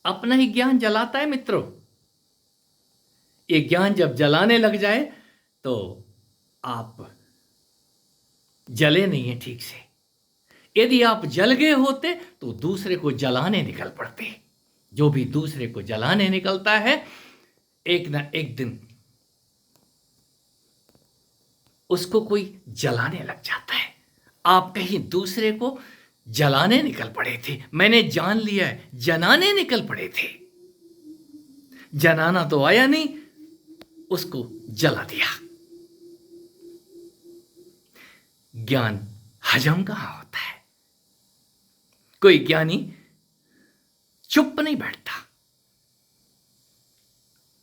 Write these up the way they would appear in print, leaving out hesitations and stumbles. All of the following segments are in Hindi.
अपना ही ज्ञान जलाता है मित्रों। ये ज्ञान जब जलाने लग जाए तो आप जले नहीं है ठीक से। यदि आप जल गए होते तो दूसरे को जलाने निकल पड़ते। जो भी दूसरे को जलाने निकलता है एक ना एक दिन उसको कोई जलाने लग जाता है। आप कहीं दूसरे को जलाने निकल पड़े थे, मैंने जान लिया है, जनाने निकल पड़े थे। जनाना तो आया नहीं, उसको जला दिया। ज्ञान हजम कहां होता है। कोई ज्ञानी चुप नहीं बैठता।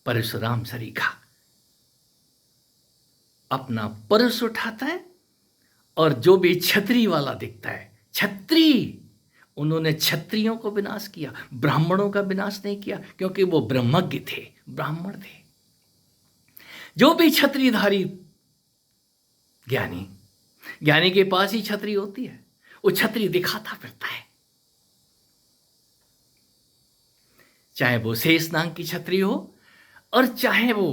परशुराम सरीखा अपना परस उठाता है और जो भी छतरी वाला दिखता है, छत्री, उन्होंने क्षत्रियों को विनाश किया, ब्राह्मणों का विनाश नहीं किया, क्योंकि वो ब्रह्मज्ञ थे, ब्राह्मण थे। जो भी छत्रीधारी ज्ञानी, ज्ञानी के पास ही छतरी होती है, वो छतरी दिखाता फिरता है। चाहे वो शेषनाग की छतरी हो और चाहे वो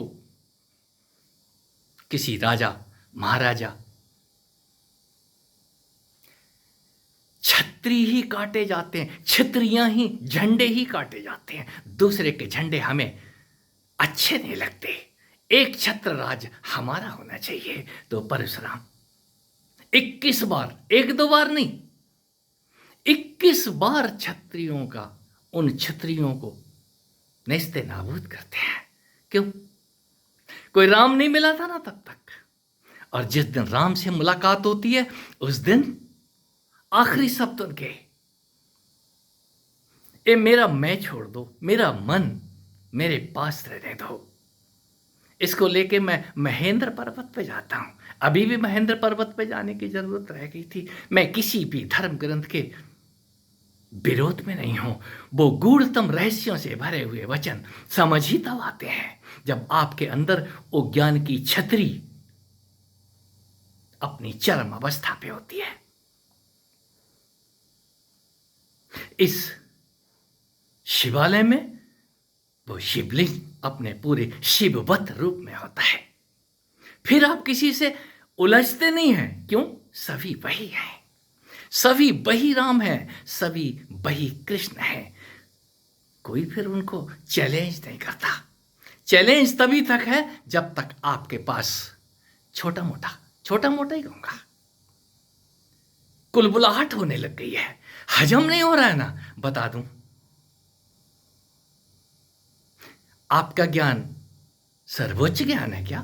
किसी राजा महाराजा, छतरी ही काटे जाते हैं, छतरियां ही, झंडे ही काटे जाते हैं। दूसरे के झंडे हमें अच्छे नहीं लगते। एक छत्र राज हमारा होना चाहिए। तो परशुराम 21 बार, एक दो बार नहीं, 21 बार छत्रियों का, उन छत्रियों को नेस्ते नाबूद करते हैं। क्यों? कोई राम नहीं मिला था ना तब तक। और जिस दिन राम से मुलाकात होती है उस दिन आखिरी शब्द उनके, ए मेरा मैं छोड़ दो, मेरा मन मेरे पास रहने दो। इसको लेके मैं महेंद्र पर्वत पे जाता हूं। अभी भी महेंद्र पर्वत पे जाने की जरूरत रह गई थी। मैं किसी भी धर्म ग्रंथ के विरोध में नहीं हूं। वो गूढ़तम रहस्यों से भरे हुए वचन समझ ही तब आते हैं जब आपके अंदर वो ज्ञान की छतरी अपनी चरम अवस्था पे होती है। इस शिवालय में वो शिवलिंग अपने पूरे शिववत रूप में होता है। फिर आप किसी से उलझते नहीं हैं। क्यों? सभी वही हैं, सभी वही राम हैं, सभी वही कृष्ण हैं। कोई फिर उनको चैलेंज नहीं करता। चैलेंज तभी तक है जब तक आपके पास छोटा मोटा ही कहूंगा, कुलबुलाहट होने लग गई है, हजम नहीं हो रहा है ना। बता दूं, आपका ज्ञान सर्वोच्च ज्ञान है क्या?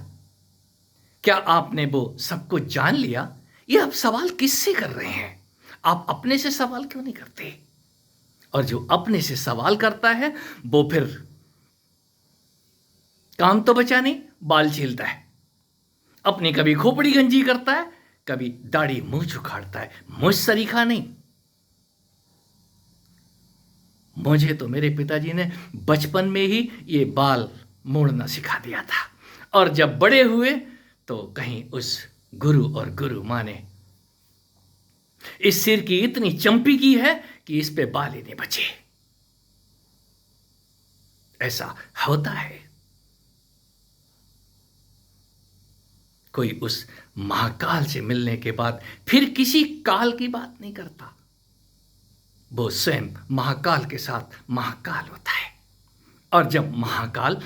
क्या आपने वो सब कुछ जान लिया? ये आप सवाल किससे कर रहे हैं? आप अपने से सवाल क्यों नहीं करते? और जो अपने से सवाल करता है वो फिर काम तो बचा नहीं, बाल छीलता है, अपनी कभी खोपड़ी गंजी करता है, कभी दाढ़ी मुंह उखाड़ता है। मुझ सरीखा नहीं। मुझे तो मेरे पिताजी ने बचपन में ही ये बाल मोड़ना सिखा दिया था, और जब बड़े हुए तो कहीं उस गुरु और गुरु माँ ने इस सिर की इतनी चंपी की है कि इस पे बाल ही नहीं बचे। ऐसा होता है। कोई उस महाकाल से मिलने के बाद फिर किसी काल की बात नहीं करता। वो स्वयं महाकाल के साथ महाकाल होता है। और जब महाकाल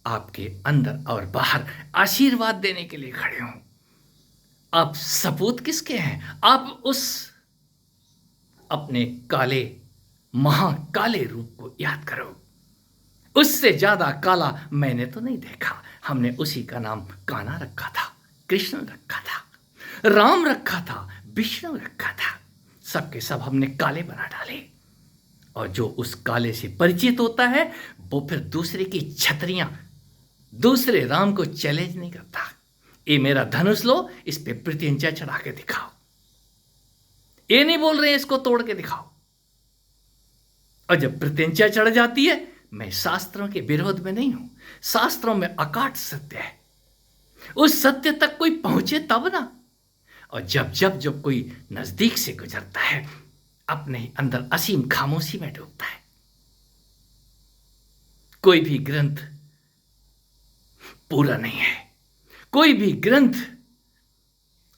आपके अंदर और बाहर आशीर्वाद देने के लिए खड़े हों, आप सपूत किसके हैं? आप उस अपने काले महाकाले रूप को याद करो। उससे ज्यादा काला मैंने तो नहीं देखा। हमने उसी का नाम कान्हा रखा था, कृष्ण रखा था, राम रखा था, विष्णु रखा था। सबके सब हमने काले बना डाले। और जो उस काले से परिचित होता है वो फिर दूसरे की छतरियां, दूसरे राम को चैलेंज नहीं करता। ये मेरा धनुष लो, इस पे प्रत्यंचा चढ़ा के दिखाओ। ये नहीं बोल रहे इसको तोड़ के दिखाओ। और जब प्रत्यंचा चढ़ जाती है, मैं शास्त्रों के विरोध में नहीं हूं। शास्त्रों में अकाट सत्य है, उस सत्य तक कोई पहुंचे तब ना। और जब कोई नजदीक से गुजरता है, अपने अंदर असीम खामोशी में डूबता है। कोई भी ग्रंथ पूरा नहीं है। कोई भी ग्रंथ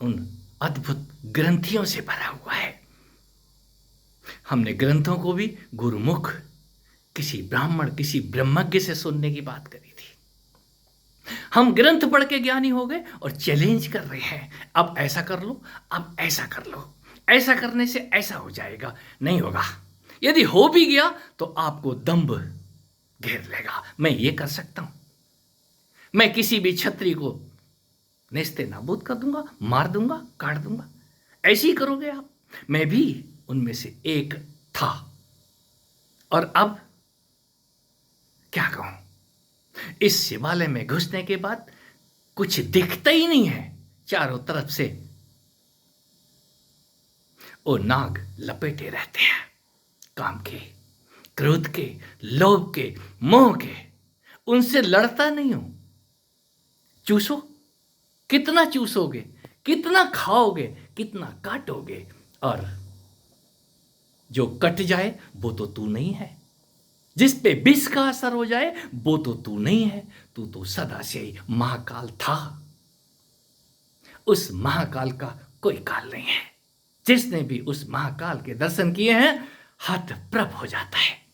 उन अद्भुत ग्रंथियों से भरा हुआ है। हमने ग्रंथों को भी गुरुमुख किसी ब्राह्मण, किसी ब्रह्मज्ञ से सुनने की बात करी थी। हम ग्रंथ पढ़ के ज्ञानी हो गए और चैलेंज कर रहे हैं, अब ऐसा कर लो, अब ऐसा कर लो, ऐसा करने से ऐसा हो जाएगा। नहीं होगा। यदि हो भी गया तो आपको दंभ घेर लेगा। मैं ये कर सकता हूं, मैं किसी भी क्षत्रिय को नेस्ते नाबूद कर दूंगा, मार दूंगा, काट दूंगा। ऐसे ही करोगे आप। मैं भी उनमें से एक था और अब क्या कहूं, इस शिवालय में घुसने के बाद कुछ दिखता ही नहीं है। चारों तरफ से वो नाग लपेटे रहते हैं, काम के, क्रोध के, लोभ के, मोह के। उनसे लड़ता नहीं हूं। चूसो, कितना चूसोगे, कितना खाओगे, कितना काटोगे, और जो कट जाए वो तो तू नहीं है। जिस पे विष का असर हो जाए वो तो तू नहीं है। तू तो सदा से ही महाकाल था। उस महाकाल का कोई काल नहीं है। जिसने भी उस महाकाल के दर्शन किए हैं हतप्रभ हो जाता है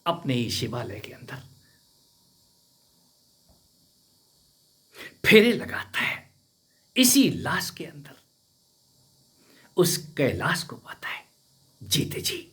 अपने ही शिवालय के अंदर, फेरे लगाता है इसी लाश के अंदर। उस कैलाश को पाता है जीते जी।